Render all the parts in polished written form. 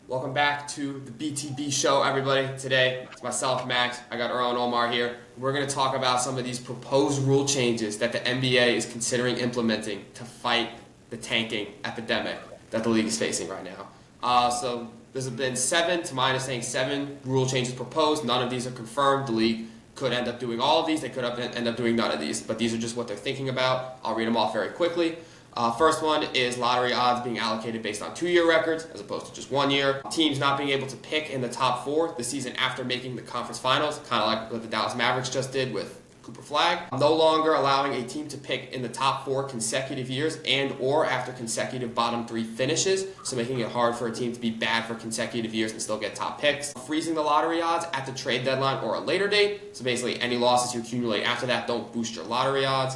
Welcome back to the BTB Show, everybody. Today, it's myself, Max. I got Earl and Omar here. We're going to talk about some of these proposed rule changes that the NBA is considering implementing to fight the tanking epidemic that the league is facing right now. So there's been seven, to my understanding, seven rule changes proposed. None of these are confirmed. The league could end up doing all of these. They could end up doing none of these. But these are just what they're thinking about. I'll read them off very quickly. First one is lottery odds being allocated based on 2-year records as opposed to just 1 year. Teams not being able to pick in the top four the season after making the conference finals, kind of like what the Dallas Mavericks just did with Cooper Flag. No longer allowing a team to pick in the top 4 consecutive years and or after consecutive bottom 3 finishes, so making it hard for a team to be bad for consecutive years and still get top picks. Freezing the lottery odds at the trade deadline or a later date, so basically any losses you accumulate after that don't boost your lottery odds.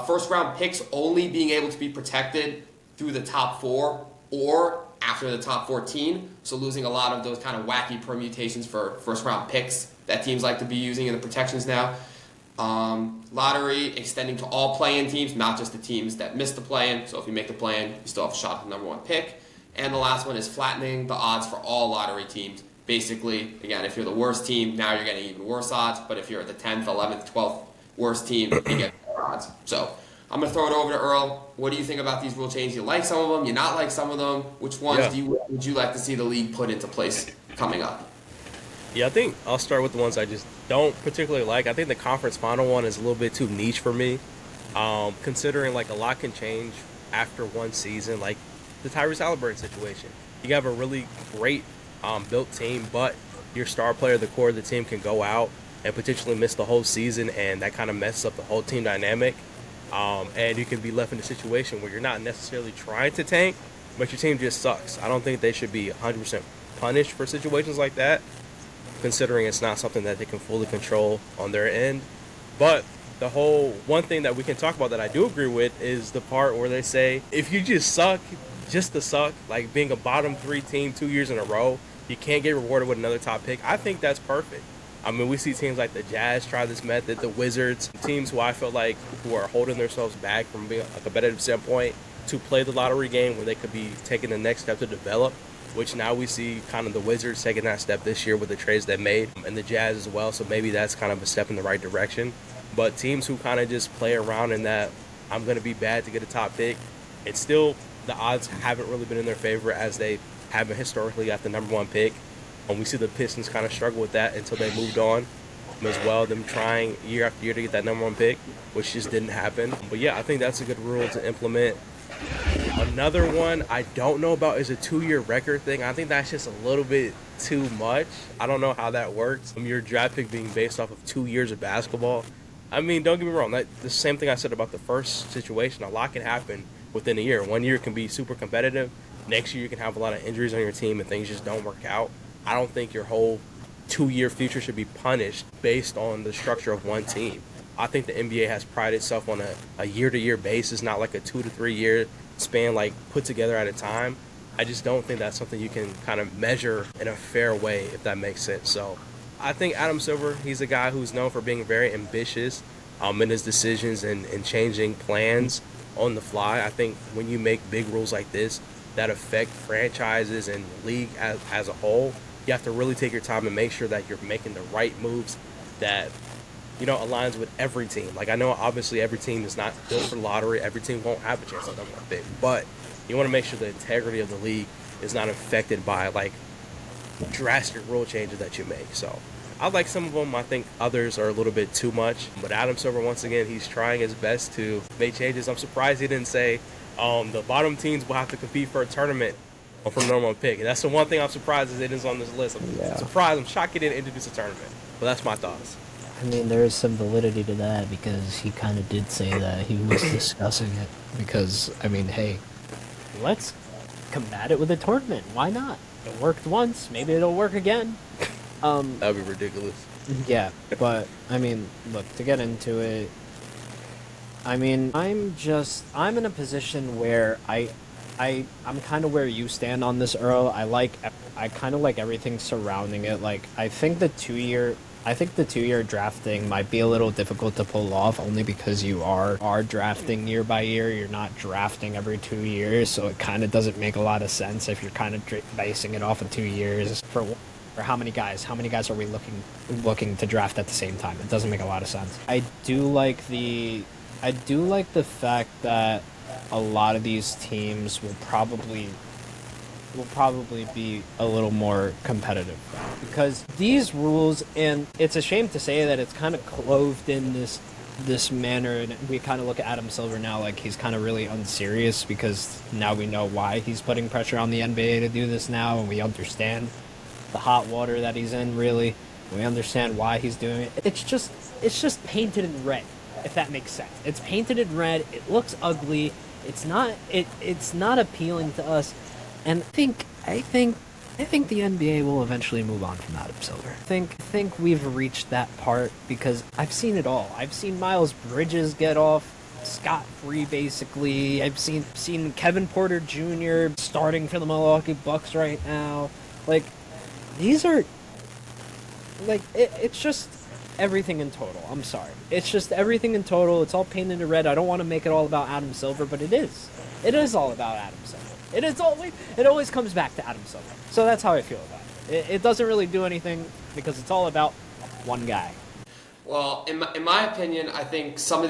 First round picks only being able to be protected through the top 4 or after the top 14. So losing a lot of those kind of wacky permutations for first round picks that teams like to be using in the protections now. Lottery extending to all play-in teams, not just the teams that missed the play-in. So if you make the play-in, you still have a shot at the number 1 pick. And the last one is flattening the odds for all lottery teams. Basically, again, if you're the worst team, now you're getting even worse odds. But if you're the 10th, 11th, 12th worst team, you get odds. So I'm going to throw it over to Earl. What do you think about these rule changes? You like some of them? You not like some of them? Which ones would you like to see the league put into place coming up? Yeah, I think I'll start with the ones I just don't particularly like. I think the conference final one is a little bit too niche for me. Considering like a lot can change after one season, like the Tyrese Halliburton situation. You have a really great built team, but your star player, the core of the team, can go out and potentially miss the whole season, and that kind of messes up the whole team dynamic. And you can be left in a situation where you're not necessarily trying to tank, but your team just sucks. I don't think they should be 100% punished for situations like that, considering it's not something that they can fully control on their end. But the whole one thing that we can talk about that I do agree with is the part where they say, if you just suck, just to suck, like being a bottom 3 team 2 years in a row, you can't get rewarded with another top pick. I think that's perfect. I mean, we see teams like the Jazz try this method, the Wizards, teams who I feel like who are holding themselves back from being a competitive standpoint to play the lottery game where they could be taking the next step to develop, which now we see kind of the Wizards taking that step this year with the trades they made, and the Jazz as well, so maybe that's kind of a step in the right direction. But teams who kind of just play around in that I'm going to be bad to get a top pick, it's still, the odds haven't really been in their favor as they haven't historically got the number 1 pick. And we see the Pistons kind of struggle with that until they moved on as well, them trying year after year to get that number 1 pick, which just didn't happen. But yeah, I think that's a good rule to implement. Another one I don't know about is a 2-year record thing. I think that's just a little bit too much. I don't know how that works. Your draft pick being based off of 2 years of basketball. I mean, don't get me wrong. The same thing I said about the first situation. A lot can happen within a year. 1 year can be super competitive. Next year you can have a lot of injuries on your team and things just don't work out. I don't think your whole 2-year future should be punished based on the structure of one team. I think the NBA has prided itself on a year-to-year basis, not like a 2 to 3 year span, like put together at a time. I just don't think that's something you can kind of measure in a fair way, if that makes sense. So I think Adam Silver, he's a guy who's known for being very ambitious in his decisions and changing plans on the fly. I think when you make big rules like this that affect franchises and league as a whole, you have to really take your time and make sure that you're making the right moves that, aligns with every team. Like, I know obviously every team is not built for lottery. Every team won't have a chance at number 1 pick. But you want to make sure the integrity of the league is not affected by, like, drastic rule changes that you make. So I like some of them. I think others are a little bit too much. But Adam Silver, once again, he's trying his best to make changes. I'm surprised he didn't say the bottom teams will have to compete for a tournament for the number 1 pick. And that's the one thing I'm surprised is it is on this list. I'm surprised. I'm shocked he didn't introduce a tournament. But that's my thoughts. I mean, there is some validity to that because he kind of did say that he was discussing it. Because, I mean, hey, let's combat it with a tournament. Why not? It worked once. Maybe it'll work again. That would be ridiculous. Yeah, but, I mean, look, to get into it, I mean, I'm in a position where I'm kind of where you stand on this, Earl. I kind of like everything surrounding it. Like I think the 2 year drafting might be a little difficult to pull off only because you are drafting year by year. You're not drafting every 2 years, so it kind of doesn't make a lot of sense if you're kind of basing it off of 2 years for how many guys? How many guys are we looking to draft at the same time? It doesn't make a lot of sense. I do like the fact that a lot of these teams will probably be a little more competitive because these rules, and it's a shame to say that it's kind of clothed in this manner, and we kind of look at Adam Silver now like he's kind of really unserious because now we know why he's putting pressure on the NBA to do this now, and we understand the hot water that he's in. Really, we understand why he's doing it. It's just painted in red, if that makes sense. It's painted in red. It looks ugly. It's not appealing to us. And I think the NBA will eventually move on from Adam Silver. I think we've reached that part because I've seen it all. I've seen Miles Bridges get off scot-free, basically. I've seen Kevin Porter Jr. starting for the Milwaukee Bucks right now. Like, these are like it's just everything in total. I'm sorry. It's just everything in total. It's all painted in red. I don't want to make it all about Adam Silver, but it is. It is all about Adam Silver. It always comes back to Adam Silver. So that's how I feel about it. It doesn't really do anything because it's all about one guy. Well, in my opinion, I do think some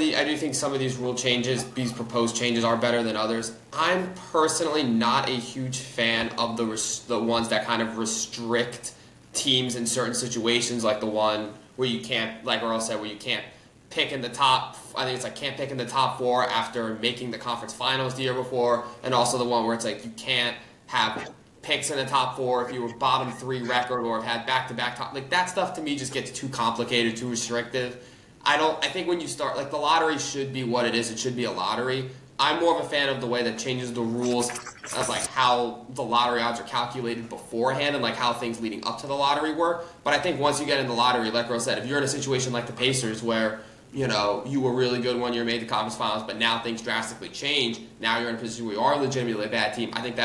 of these rule changes, these proposed changes, are better than others. I'm personally not a huge fan of the ones that kind of restrict teams in certain situations, like the one where you can't, like Earl said, where you can't pick in the top. I think it's like can't pick in the top 4 after making the conference finals the year before, and also the one where it's like you can't have picks in the top 4 if you were bottom 3 record or have had back-to-back top. Like, that stuff to me just gets too complicated, too restrictive. I think when you start, like, the lottery should be what it is. It should be a lottery. I'm more of a fan of the way that changes the rules of like how the lottery odds are calculated beforehand and like how things leading up to the lottery work. But I think once you get in the lottery, like Earl said, if you're in a situation like the Pacers where you were really good one year, made the conference finals, but now things drastically change. Now you're in a position where you are legitimately a bad team. I think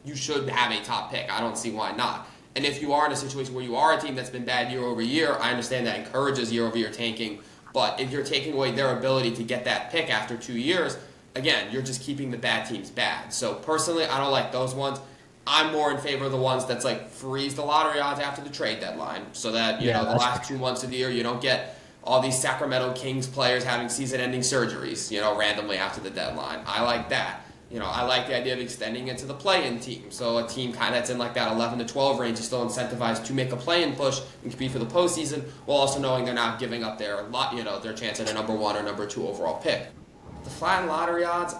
you should have a top pick. I don't see why not. And if you are in a situation where you are a team that's been bad year over year, I understand that encourages year over year tanking. But if you're taking away their ability to get that pick after 2 years, again, you're just keeping the bad teams bad. So personally, I don't like those ones. I'm more in favor of the ones that's like freeze the lottery odds after the trade deadline so that, the last 2 months of the year, you don't get all these Sacramento Kings players having season-ending surgeries, randomly after the deadline. I like that. I like the idea of extending it to the play-in team. So a team kind of that's in like that 11 to 12 range is still incentivized to make a play-in push and compete for the postseason, while also knowing they're not giving up their chance at a number 1 or number 2 overall pick. The flattened lottery odds,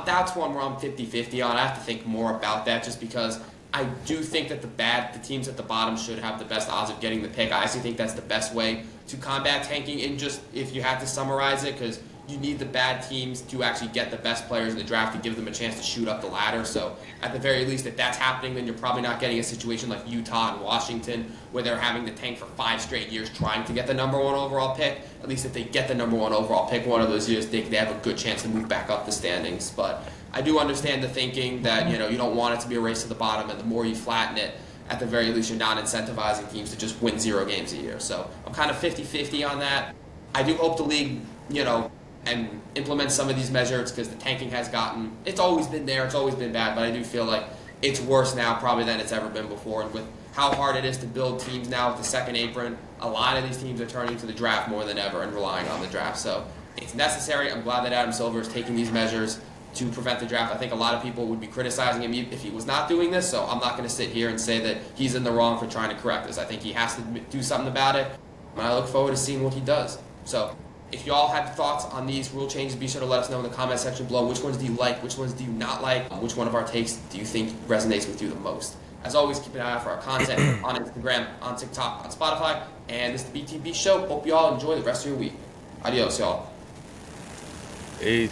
that's one where I'm 50-50 on. I have to think more about that just because I do think that the teams at the bottom should have the best odds of getting the pick. I actually think that's the best way to combat tanking, and just if you had to summarize it, because you need the bad teams to actually get the best players in the draft to give them a chance to shoot up the ladder. So at the very least, if that's happening, then you're probably not getting a situation like Utah and Washington where they're having to tank for 5 straight years trying to get the number 1 overall pick. At least if they get the number 1 overall pick one of those years, they have a good chance to move back up the standings. But I do understand the thinking that you don't want it to be a race to the bottom, and the more you flatten it, at the very least, you're not incentivizing teams to just win 0 games a year. So I'm kind of 50-50 on that. I do hope the league, and implement some of these measures because the tanking has it's always been there, it's always been bad, but I do feel like it's worse now probably than it's ever been before. And with how hard it is to build teams now with the second apron, a lot of these teams are turning to the draft more than ever and relying on the draft. So it's necessary. I'm glad that Adam Silver is taking these measures to prevent the draft. I think a lot of people would be criticizing him if he was not doing this, so I'm not going to sit here and say that he's in the wrong for trying to correct this. I think he has to do something about it, and I look forward to seeing what he does. So if you all have thoughts on these rule changes, be sure to let us know in the comment section below. Which ones do you like? Which ones do you not like? Which one of our takes do you think resonates with you the most? As always, keep an eye out for our content on Instagram, on TikTok, on Spotify, and this is the BTB Show. Hope you all enjoy the rest of your week. Adios, y'all. Peace.